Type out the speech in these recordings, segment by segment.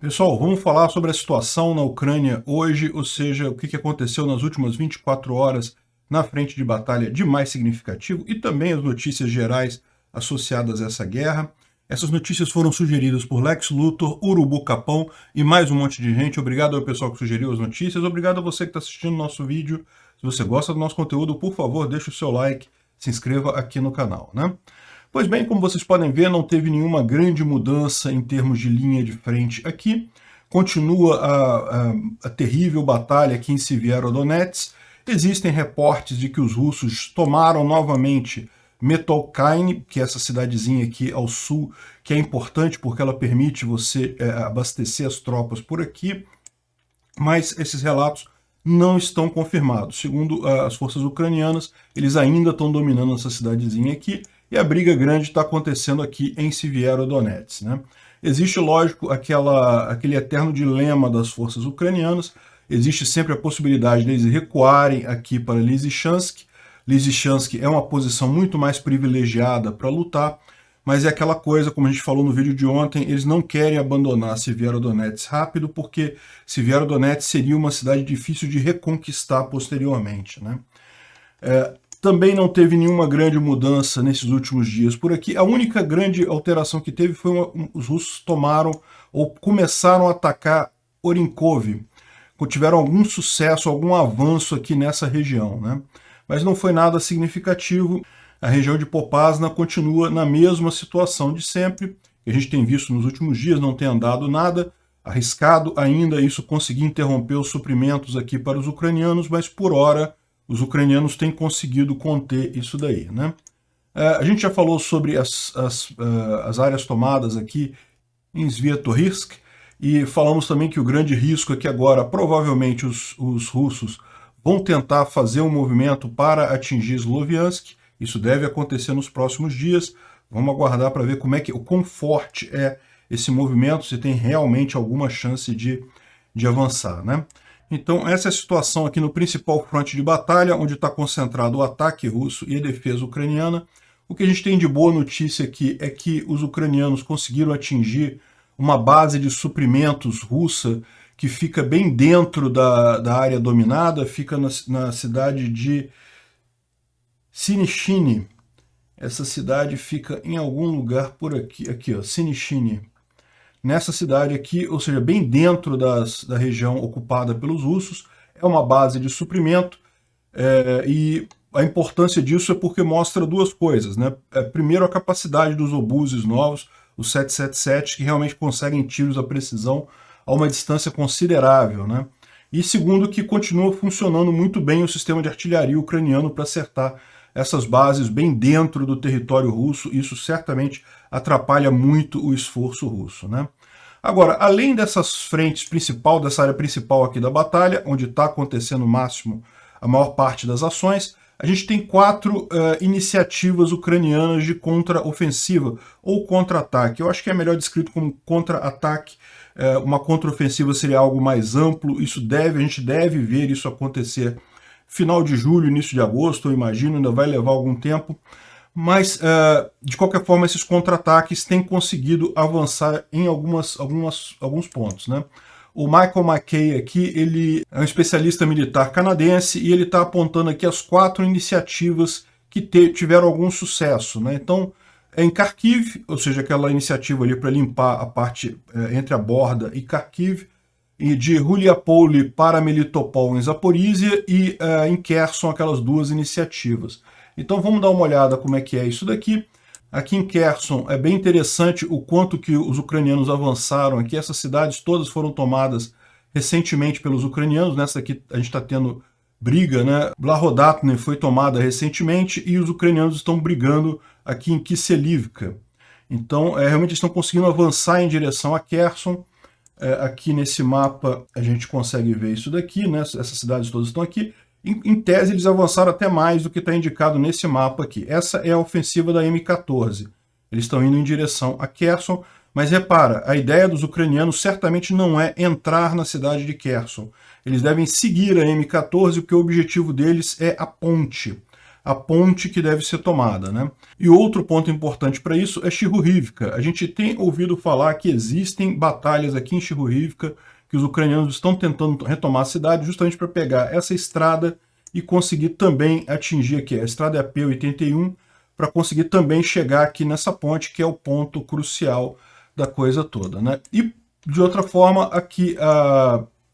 Pessoal, vamos falar sobre a situação na Ucrânia hoje, ou seja, o que aconteceu nas últimas 24 horas na frente de batalha de mais significativo e também as notícias gerais associadas a essa guerra. Essas notícias foram sugeridas por Lex Luthor, Urubu Capão e mais um monte de gente. Obrigado ao pessoal que sugeriu as notícias, obrigado a você que está assistindo o nosso vídeo. Se você gosta do nosso conteúdo, por favor, deixe o seu like, se inscreva aqui no canal, né? Pois bem, como vocês podem ver, não teve nenhuma grande mudança em termos de linha de frente aqui. Continua a terrível batalha aqui em Severodonetsk. Existem reportes de que os russos tomaram novamente Metalkine, que é essa cidadezinha aqui ao sul, que é importante porque ela permite você abastecer as tropas por aqui, mas esses relatos não estão confirmados. Segundo as forças ucranianas, eles ainda estão dominando essa cidadezinha aqui, e a briga grande está acontecendo aqui em Severodonetsk, né? Existe, lógico, aquele eterno dilema das forças ucranianas. Existe sempre a possibilidade deles recuarem aqui para Lysychansk. Lysychansk é uma posição muito mais privilegiada para lutar, mas é aquela coisa, como a gente falou no vídeo de ontem, eles não querem abandonar Severodonetsk rápido, porque Severodonetsk seria uma cidade difícil de reconquistar posteriormente, né? Também não teve nenhuma grande mudança nesses últimos dias por aqui. A única grande alteração que teve foi os russos tomaram ou começaram a atacar Orinkov. Tiveram algum sucesso, algum avanço aqui nessa região, né? Mas não foi nada significativo. A região de Popasna continua na mesma situação de sempre, que a gente tem visto nos últimos dias, não tem andado nada. Arriscado ainda isso conseguir interromper os suprimentos aqui para os ucranianos, mas por hora os ucranianos têm conseguido conter isso daí, né? A gente já falou sobre as áreas tomadas aqui em Sviatohirsk, e falamos também que o grande risco é que agora, provavelmente, os russos vão tentar fazer um movimento para atingir Sloviansk. Isso deve acontecer nos próximos dias. Vamos aguardar para ver o quão forte é esse movimento, se tem realmente alguma chance de avançar, né? Então essa é a situação aqui no principal fronte de batalha, onde está concentrado o ataque russo e a defesa ucraniana. O que a gente tem de boa notícia aqui é que os ucranianos conseguiram atingir uma base de suprimentos russa que fica bem dentro da área dominada, fica na cidade de Sinishini. Essa cidade fica em algum lugar por aqui ó, Sinishini. Nessa cidade aqui, ou seja, bem dentro da região ocupada pelos russos, é uma base de suprimento, e a importância disso é porque mostra duas coisas, né? Primeiro, a capacidade dos obuses novos, os 777, que realmente conseguem tiros à precisão a uma distância considerável, né? E segundo, que continua funcionando muito bem o sistema de artilharia ucraniano para acertar essas bases bem dentro do território russo. Isso certamente atrapalha muito o esforço russo, né? Agora, além dessas frentes dessa área principal aqui da batalha, onde está acontecendo a maior parte das ações, a gente tem 4 iniciativas ucranianas de contra-ofensiva ou contra-ataque. Eu acho que é melhor descrito como contra-ataque. Uma contra-ofensiva seria algo mais amplo. A gente deve ver isso acontecer final de julho, início de agosto, eu imagino, ainda vai levar algum tempo. Mas, de qualquer forma, esses contra-ataques têm conseguido avançar em alguns pontos, né? O Michael McKay aqui, ele é um especialista militar canadense e ele está apontando aqui as 4 iniciativas que tiveram algum sucesso, né? Então, em Kharkiv, ou seja, aquela iniciativa ali para limpar a parte entre a Borda e Kharkiv, e de Huliapole para Melitopol em Zaporizhia, e em Kherson, aquelas 2 iniciativas. Então vamos dar uma olhada como é que é isso daqui. Aqui em Kherson é bem interessante o quanto que os ucranianos avançaram aqui. Essas cidades todas foram tomadas recentemente pelos ucranianos. Nessa aqui a gente está tendo briga, né? Blahodatne foi tomada recentemente e os ucranianos estão brigando aqui em Kiselivka. Então realmente estão conseguindo avançar em direção a Kherson. Aqui nesse mapa a gente consegue ver isso daqui, né? Essas cidades todas estão aqui. Em tese, eles avançaram até mais do que está indicado nesse mapa aqui. Essa é a ofensiva da M14. Eles estão indo em direção a Kherson, mas repara, a ideia dos ucranianos certamente não é entrar na cidade de Kherson. Eles devem seguir a M14, porque o objetivo deles é a ponte. a ponte que deve ser tomada, né? E outro ponto importante para isso é Chirurivka. A gente tem ouvido falar que existem batalhas aqui em Chirurivka, que os ucranianos estão tentando retomar a cidade justamente para pegar essa estrada e conseguir também atingir aqui a estrada é a P81, para conseguir também chegar aqui nessa ponte, que é o ponto crucial da coisa toda, né? E, de outra forma, aqui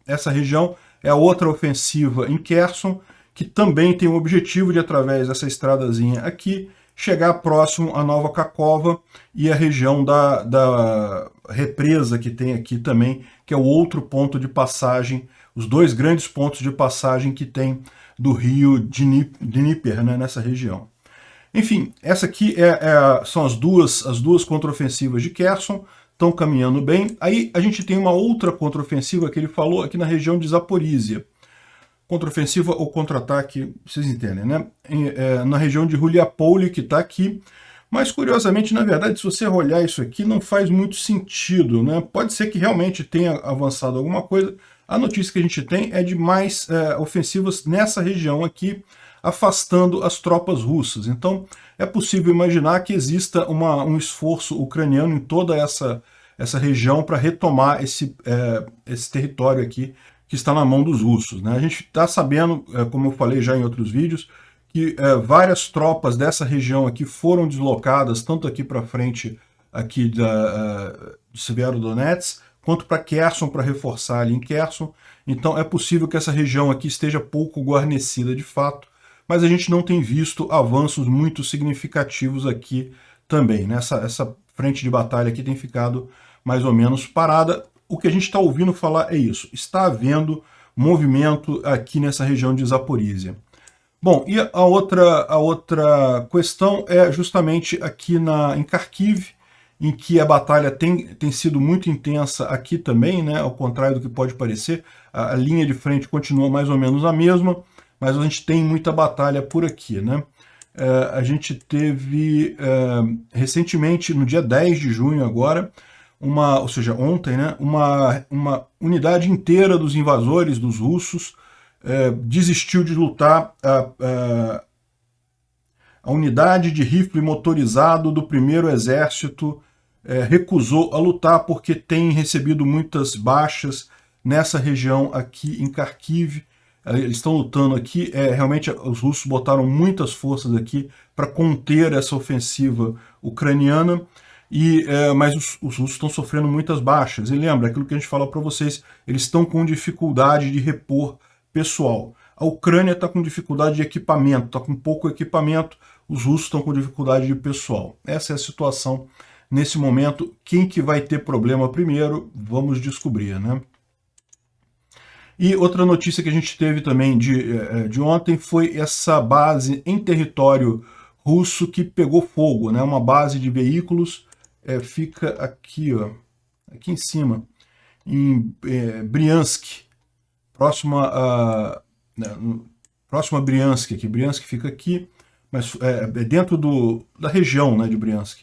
essa região é a outra ofensiva em Kherson, que também tem o objetivo de, através dessa estradazinha aqui, chegar próximo a Nova Kakhovka e a região da represa que tem aqui também, que é o outro ponto de passagem, os dois grandes pontos de passagem que tem do rio Dnieper, né, nessa região. Enfim, essa aqui são as duas contraofensivas de Kherson, estão caminhando bem. Aí a gente tem uma outra contraofensiva que ele falou aqui na região de Zaporizhia. Contraofensiva ou contra-ataque, vocês entendem, né? Na região de Huliapole, que está aqui. Mas, curiosamente, na verdade, se você olhar isso aqui, não faz muito sentido, né? Pode ser que realmente tenha avançado alguma coisa. A notícia que a gente tem é de mais ofensivas nessa região aqui, afastando as tropas russas. Então, é possível imaginar que exista um esforço ucraniano em toda essa região para retomar esse território aqui, que está na mão dos russos, né? A gente está sabendo, como eu falei já em outros vídeos, que várias tropas dessa região aqui foram deslocadas, tanto aqui para frente aqui de Severodonetsk, quanto para Kherson, para reforçar ali em Kherson. Então é possível que essa região aqui esteja pouco guarnecida de fato, mas a gente não tem visto avanços muito significativos aqui também, né? Essa frente de batalha aqui tem ficado mais ou menos parada. O que a gente está ouvindo falar é isso, está havendo movimento aqui nessa região de Zaporizhia. Bom, e a outra questão é justamente aqui em Kharkiv, em que a batalha tem sido muito intensa aqui também, né? Ao contrário do que pode parecer, a linha de frente continua mais ou menos a mesma, mas a gente tem muita batalha por aqui, né? A gente teve recentemente, no dia 10 de junho agora, ou seja, ontem, né, uma unidade inteira dos invasores, dos russos, desistiu de lutar. A unidade de rifle motorizado do 1º Exército recusou a lutar porque tem recebido muitas baixas nessa região aqui em Kharkiv. Eles estão lutando aqui, realmente os russos botaram muitas forças aqui para conter essa ofensiva ucraniana, mas os russos estão sofrendo muitas baixas. E lembra, aquilo que a gente fala para vocês, eles estão com dificuldade de repor pessoal. A Ucrânia está com dificuldade de equipamento, está com pouco equipamento, os russos estão com dificuldade de pessoal. Essa é a situação nesse momento. Quem que vai ter problema primeiro, vamos descobrir, né? E outra notícia que a gente teve também de ontem foi essa base em território russo que pegou fogo, né? Uma base de veículos, fica aqui, ó, aqui em cima, em Bryansk, próximo a Bryansk, aqui. Bryansk fica aqui, mas dentro da região, né, de Bryansk.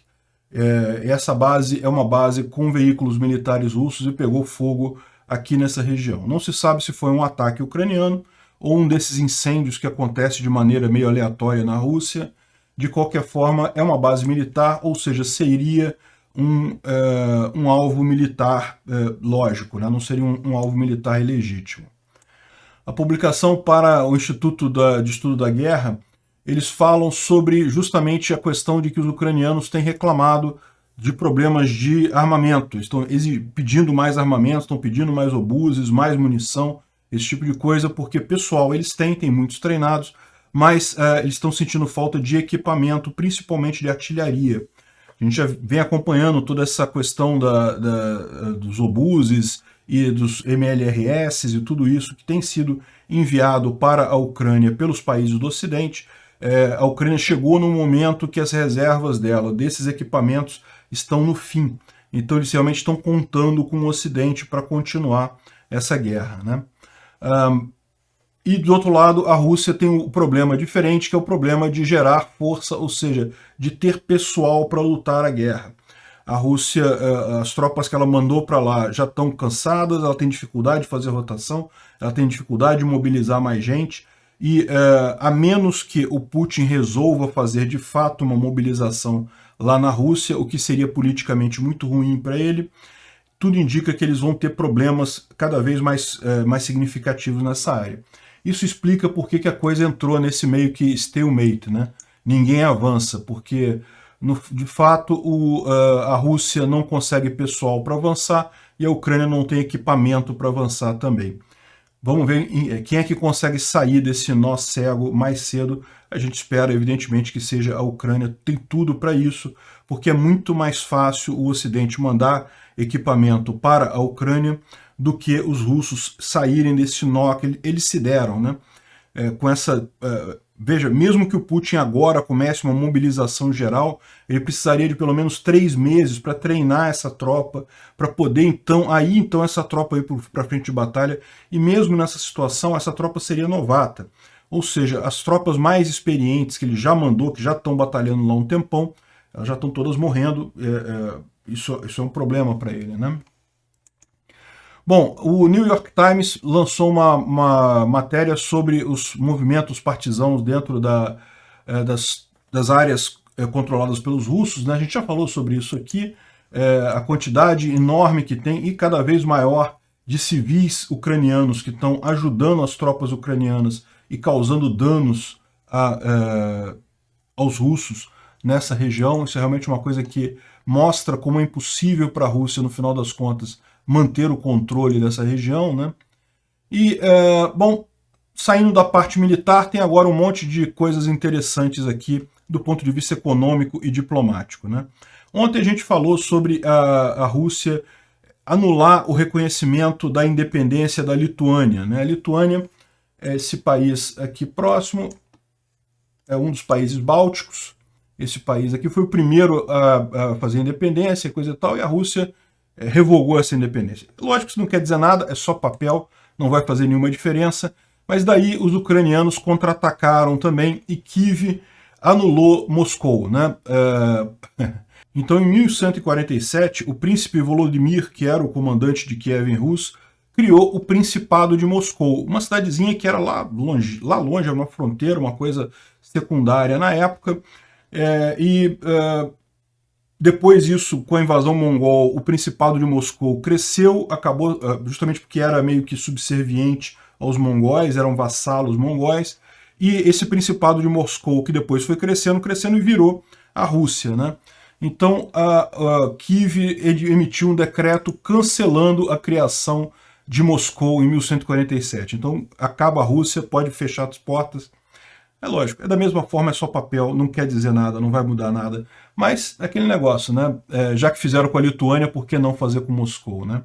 Essa base é uma base com veículos militares russos e pegou fogo aqui nessa região. Não se sabe se foi um ataque ucraniano ou um desses incêndios que acontece de maneira meio aleatória na Rússia. De qualquer forma, é uma base militar, ou seja, seria um alvo militar lógico, né? Não seria um alvo militar ilegítimo. A publicação para o Instituto de Estudo da Guerra, eles falam sobre justamente a questão de que os ucranianos têm reclamado de problemas de armamento, estão pedindo mais armamento, estão pedindo mais obuses, mais munição, esse tipo de coisa, porque pessoal eles têm muitos treinados, mas eles estão sentindo falta de equipamento, principalmente de artilharia. A gente já vem acompanhando toda essa questão dos obuses e dos MLRS e tudo isso que tem sido enviado para a Ucrânia pelos países do Ocidente. A Ucrânia chegou no momento que as reservas dela, desses equipamentos, estão no fim. Então eles realmente estão contando com o Ocidente para continuar essa guerra, né? E do outro lado, a Rússia tem um problema diferente, que é o problema de gerar força, ou seja, de ter pessoal para lutar a guerra. A Rússia, as tropas que ela mandou para lá já estão cansadas, ela tem dificuldade de fazer rotação, ela tem dificuldade de mobilizar mais gente. e a menos que o Putin resolva fazer de fato uma mobilização lá na Rússia, o que seria politicamente muito ruim para ele, tudo indica que eles vão ter problemas cada vez mais significativos nessa área. Isso explica por que a coisa entrou nesse meio que stalemate, né? Ninguém avança, porque de fato a Rússia não consegue pessoal para avançar e a Ucrânia não tem equipamento para avançar também. Vamos ver quem é que consegue sair desse nó cego mais cedo. A gente espera, evidentemente, que seja a Ucrânia. Tem tudo para isso, porque é muito mais fácil o Ocidente mandar equipamento para a Ucrânia do que os russos saírem desse nó que eles se deram, né? Com essa... veja, mesmo que o Putin agora comece uma mobilização geral, ele precisaria de pelo menos 3 meses para treinar essa tropa, para poder então essa tropa ir para frente de batalha, e mesmo nessa situação essa tropa seria novata. Ou seja, as tropas mais experientes que ele já mandou, que já estão batalhando lá um tempão, elas já estão todas morrendo, isso é um problema para ele, né? Bom, o New York Times lançou uma matéria sobre os movimentos partisãos dentro das áreas controladas pelos russos, né? A gente já falou sobre isso aqui, a quantidade enorme que tem e cada vez maior de civis ucranianos que estão ajudando as tropas ucranianas e causando danos aos russos nessa região. Isso é realmente uma coisa que mostra como é impossível para a Rússia, no final das contas, manter o controle dessa região, né? E, bom, saindo da parte militar, tem agora um monte de coisas interessantes aqui do ponto de vista econômico e diplomático, né? Ontem a gente falou sobre a Rússia anular o reconhecimento da independência da Lituânia, né? A Lituânia é esse país aqui próximo, é um dos países bálticos. Esse país aqui foi o primeiro a fazer independência, coisa e tal, e a Rússia revogou essa independência. Lógico que isso não quer dizer nada, é só papel, não vai fazer nenhuma diferença, mas daí os ucranianos contra-atacaram também e Kiev anulou Moscou, né? Então, em 1147, o príncipe Volodymyr, que era o comandante de Kiev em russo, criou o Principado de Moscou, uma cidadezinha que era lá longe, era uma fronteira, uma coisa secundária na época, depois disso, com a invasão mongol, o Principado de Moscou cresceu, acabou justamente porque era meio que subserviente aos mongóis, eram vassalos mongóis, e esse Principado de Moscou, que depois foi crescendo e virou a Rússia, né? Então, Kiev emitiu um decreto cancelando a criação de Moscou em 1147. Então, acaba a Rússia, pode fechar as portas. É lógico, é da mesma forma, é só papel, não quer dizer nada, não vai mudar nada. Mas é aquele negócio, né? Já que fizeram com a Lituânia, por que não fazer com Moscou, né?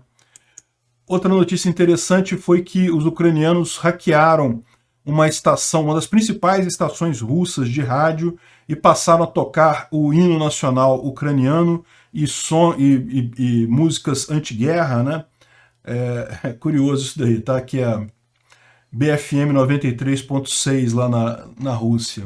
Outra notícia interessante foi que os ucranianos hackearam uma estação, uma das principais estações russas de rádio, e passaram a tocar o hino nacional ucraniano e músicas anti-guerra, né? É curioso isso daí, tá? Que é a BFM 93.6 lá na Rússia.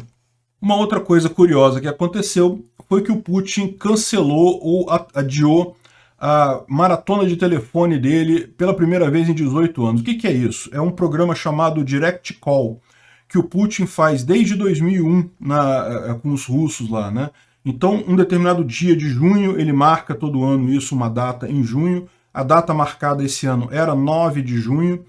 Uma outra coisa curiosa que aconteceu foi que o Putin cancelou ou adiou a maratona de telefone dele pela primeira vez em 18 anos. O que é isso? É um programa chamado Direct Call, que o Putin faz desde 2001 com os russos lá, né? Então, um determinado dia de junho, ele marca todo ano isso, uma data em junho. A data marcada esse ano era 9 de junho,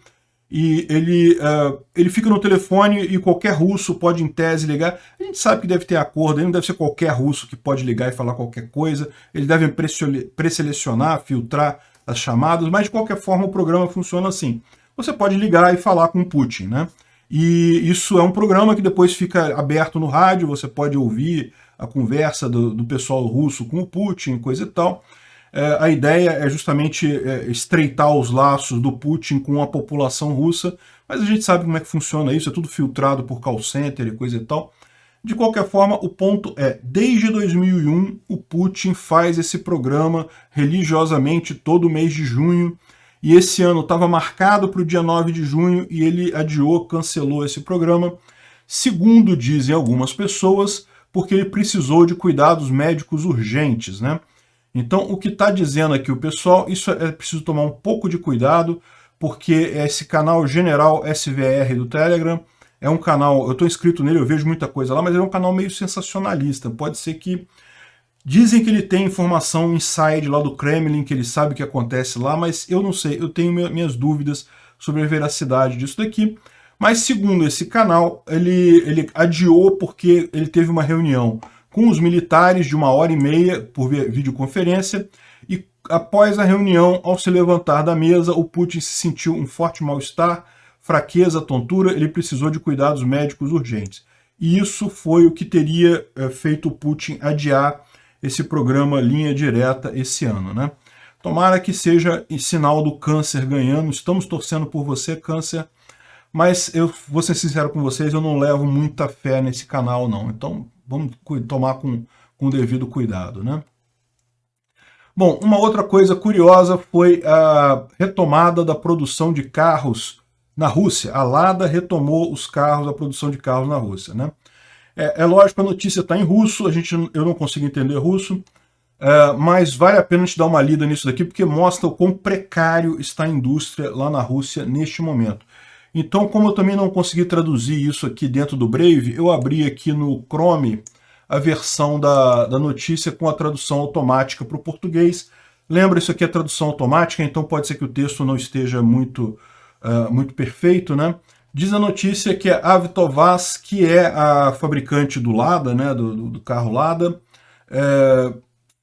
e ele fica no telefone e qualquer russo pode, em tese, ligar. A gente sabe que deve ter acordo, ele não deve ser qualquer russo que pode ligar e falar qualquer coisa, eles devem pré-selecionar, filtrar as chamadas, mas de qualquer forma o programa funciona assim. Você pode ligar e falar com o Putin, né? E isso é um programa que depois fica aberto no rádio, você pode ouvir a conversa do pessoal russo com o Putin, coisa e tal. A ideia é justamente estreitar os laços do Putin com a população russa, mas a gente sabe como é que funciona isso, é tudo filtrado por call center e coisa e tal. De qualquer forma, o ponto é, desde 2001, o Putin faz esse programa religiosamente todo mês de junho, e esse ano estava marcado para o dia 9 de junho, e ele adiou, cancelou esse programa, segundo dizem algumas pessoas, porque ele precisou de cuidados médicos urgentes, né? Então, o que está dizendo aqui o pessoal, isso é preciso tomar um pouco de cuidado, porque esse canal General SVR do Telegram é um canal, eu estou inscrito nele, eu vejo muita coisa lá, mas ele é um canal meio sensacionalista. Pode ser que... Dizem que ele tem informação inside lá do Kremlin, que ele sabe o que acontece lá, mas eu não sei, eu tenho minhas dúvidas sobre a veracidade disso daqui. Mas segundo esse canal, ele adiou porque ele teve uma reunião com os militares de 1h30 por videoconferência, e após a reunião, ao se levantar da mesa, o Putin se sentiu um forte mal-estar, fraqueza, tontura, ele precisou de cuidados médicos urgentes. E isso foi o que teria feito o Putin adiar esse programa Linha Direta esse ano, né? Tomara que seja sinal do Câncer ganhando, estamos torcendo por você, Câncer, mas eu vou ser sincero com vocês, eu não levo muita fé nesse canal não, então vamos tomar com o devido cuidado, né? Bom, uma outra coisa curiosa foi a retomada da produção de carros na Rússia. A Lada retomou os carros, a produção de carros na Rússia, né? É lógico, a notícia está em russo, eu não consigo entender russo, mas vale a pena a gente dar uma lida nisso daqui, porque mostra o quão precário está a indústria lá na Rússia neste momento. Então, como eu também não consegui traduzir isso aqui dentro do Brave, eu abri aqui no Chrome a versão da notícia com a tradução automática para o português. Lembra, isso aqui é tradução automática, então pode ser que o texto não esteja muito perfeito, né? Diz a notícia que a Avtovaz, que é a fabricante do Lada, né, do carro Lada,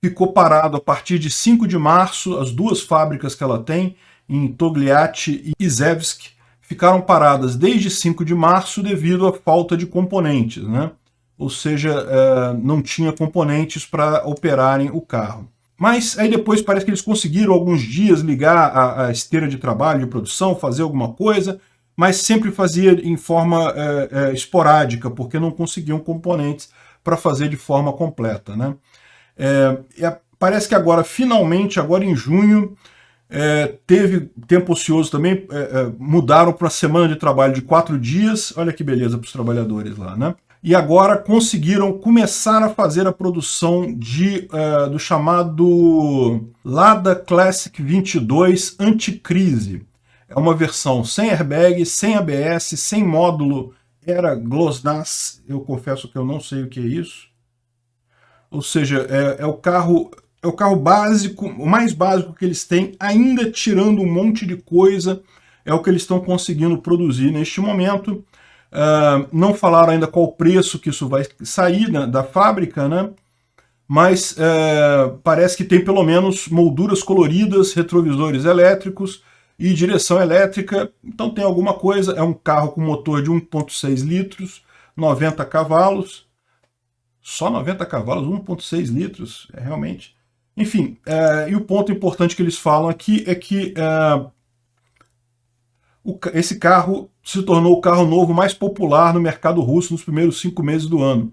ficou parado a partir de 5 de março, as duas fábricas que ela tem, em Togliatti e Izhevsk, ficaram paradas desde 5 de março devido à falta de componentes, né? Ou seja, não tinha componentes para operarem o carro. Mas aí depois parece que eles conseguiram alguns dias ligar a esteira de trabalho, de produção, fazer alguma coisa, mas sempre fazia em forma esporádica, porque não conseguiam componentes para fazer de forma completa, né? Parece que agora, finalmente, agora em junho, teve tempo ocioso também, mudaram para uma semana de trabalho de 4 dias, olha que beleza para os trabalhadores lá, né? E agora conseguiram começar a fazer a produção do chamado Lada Classic 22 Anticrise. É uma versão sem airbag, sem ABS, sem módulo Era GLONASS. Eu confesso que eu não sei o que é isso. Ou seja, é o carro básico, o mais básico que eles têm, ainda tirando um monte de coisa, é o que eles estão conseguindo produzir neste momento. Não falaram ainda qual o preço que isso vai sair, né, da fábrica, né? Mas parece que tem pelo menos molduras coloridas, retrovisores elétricos e direção elétrica, então tem alguma coisa. É um carro com motor de 1,6 litros, 90 cavalos, só 90 cavalos, 1,6 litros, realmente. Enfim, e o ponto importante que eles falam aqui é que esse carro se tornou o carro novo mais popular no mercado russo nos primeiros 5 meses do ano.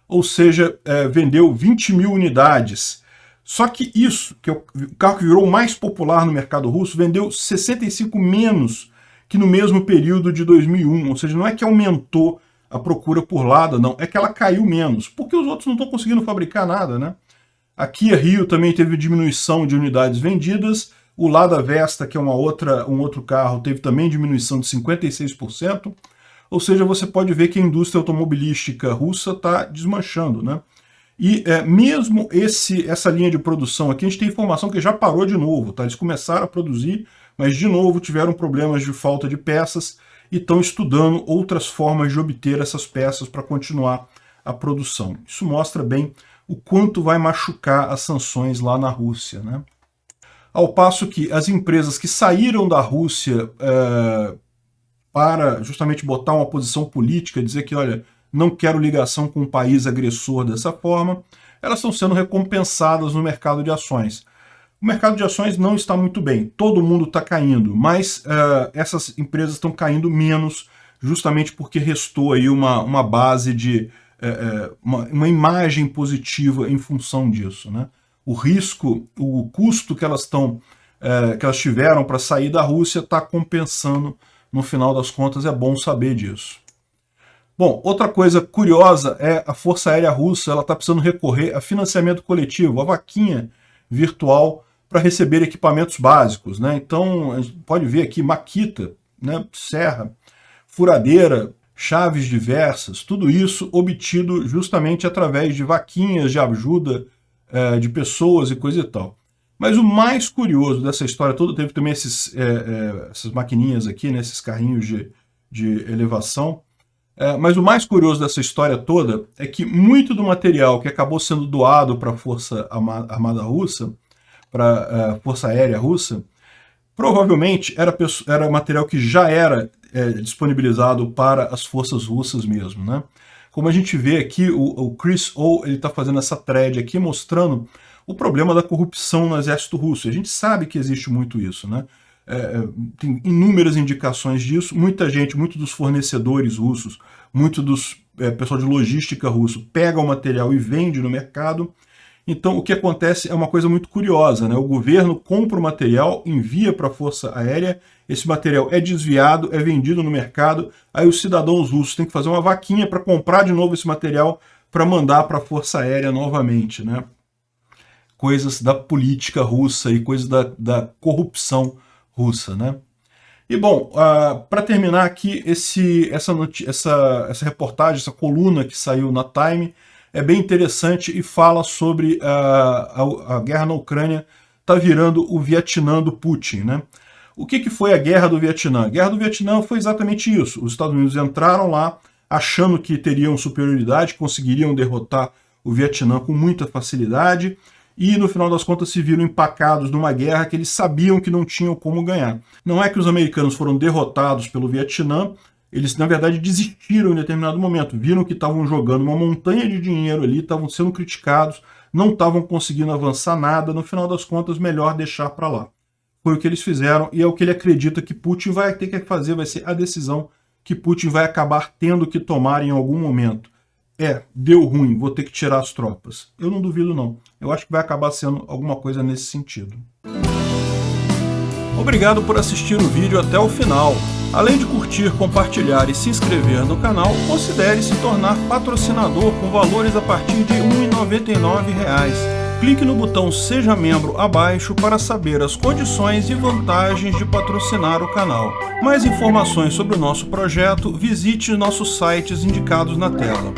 Ou seja, vendeu 20 mil unidades. Só que isso, que é o carro que virou o mais popular no mercado russo, vendeu 65 menos que no mesmo período de 2001. Ou seja, não é que aumentou a procura por Lada, não. É que ela caiu menos, porque os outros não estão conseguindo fabricar nada, né? A Kia Rio também teve diminuição de unidades vendidas. O Lada Vesta, que é um outro carro, teve também diminuição de 56%. Ou seja, você pode ver que a indústria automobilística russa está desmanchando, né? E mesmo essa linha de produção aqui, a gente tem informação que já parou de novo, tá? Eles começaram a produzir, mas de novo tiveram problemas de falta de peças e estão estudando outras formas de obter essas peças para continuar a produção. Isso mostra bem o quanto vai machucar as sanções lá na Rússia, né? Ao passo que as empresas que saíram da Rússia para justamente botar uma posição política, dizer que, olha, não quero ligação com um país agressor dessa forma, elas estão sendo recompensadas no mercado de ações. O mercado de ações não está muito bem, todo mundo está caindo, mas essas empresas estão caindo menos, justamente porque restou aí uma base de uma imagem positiva em função disso, né? O risco, o custo que elas tiveram para sair da Rússia está compensando no final das contas, é bom saber disso. Bom, outra coisa curiosa é a Força Aérea Russa, ela está precisando recorrer a financiamento coletivo, a vaquinha virtual para receber equipamentos básicos, né? Então, a gente pode ver aqui Makita, né, serra, furadeira, chaves diversas, tudo isso obtido justamente através de vaquinhas de ajuda de pessoas e coisa e tal. Mas o mais curioso dessa história toda, teve também essas maquininhas aqui, né, esses carrinhos de elevação, mas o mais curioso dessa história toda é que muito do material que acabou sendo doado para a Força Armada Russa, para a Força Aérea Russa, provavelmente era material que já era disponibilizado para as forças russas mesmo, né? Como a gente vê aqui, o Chris O está fazendo essa thread aqui mostrando o problema da corrupção no exército russo. A gente sabe que existe muito isso, né? Tem inúmeras indicações disso. Muita gente, muitos dos fornecedores russos, muito dos pessoal de logística russo pega o material e vende no mercado. Então, o que acontece é uma coisa muito curiosa, né? O governo compra o material, envia para a Força Aérea, esse material é desviado, é vendido no mercado, aí os cidadãos russos têm que fazer uma vaquinha para comprar de novo esse material para mandar para a Força Aérea novamente, né? Coisas da política russa e coisas da corrupção russa, né? E bom, para terminar aqui, essa reportagem, essa coluna que saiu na Time, é bem interessante e fala sobre a guerra na Ucrânia está virando o Vietnã do Putin, né? O que foi a Guerra do Vietnã? A Guerra do Vietnã foi exatamente isso. Os Estados Unidos entraram lá achando que teriam superioridade, conseguiriam derrotar o Vietnã com muita facilidade e, no final das contas, se viram empacados numa guerra que eles sabiam que não tinham como ganhar. Não é que os americanos foram derrotados pelo Vietnã, eles, na verdade, desistiram em determinado momento, viram que estavam jogando uma montanha de dinheiro ali, estavam sendo criticados, não estavam conseguindo avançar nada, no final das contas, melhor deixar para lá. Foi o que eles fizeram e é o que ele acredita que Putin vai ter que fazer, vai ser a decisão que Putin vai acabar tendo que tomar em algum momento. Deu ruim, vou ter que tirar as tropas. Eu não duvido não, eu acho que vai acabar sendo alguma coisa nesse sentido. Obrigado por assistir o vídeo até o final. Além de curtir, compartilhar e se inscrever no canal, considere se tornar patrocinador com valores a partir de R$ 1,99. Clique no botão Seja Membro abaixo para saber as condições e vantagens de patrocinar o canal. Mais informações sobre o nosso projeto, visite nossos sites indicados na tela.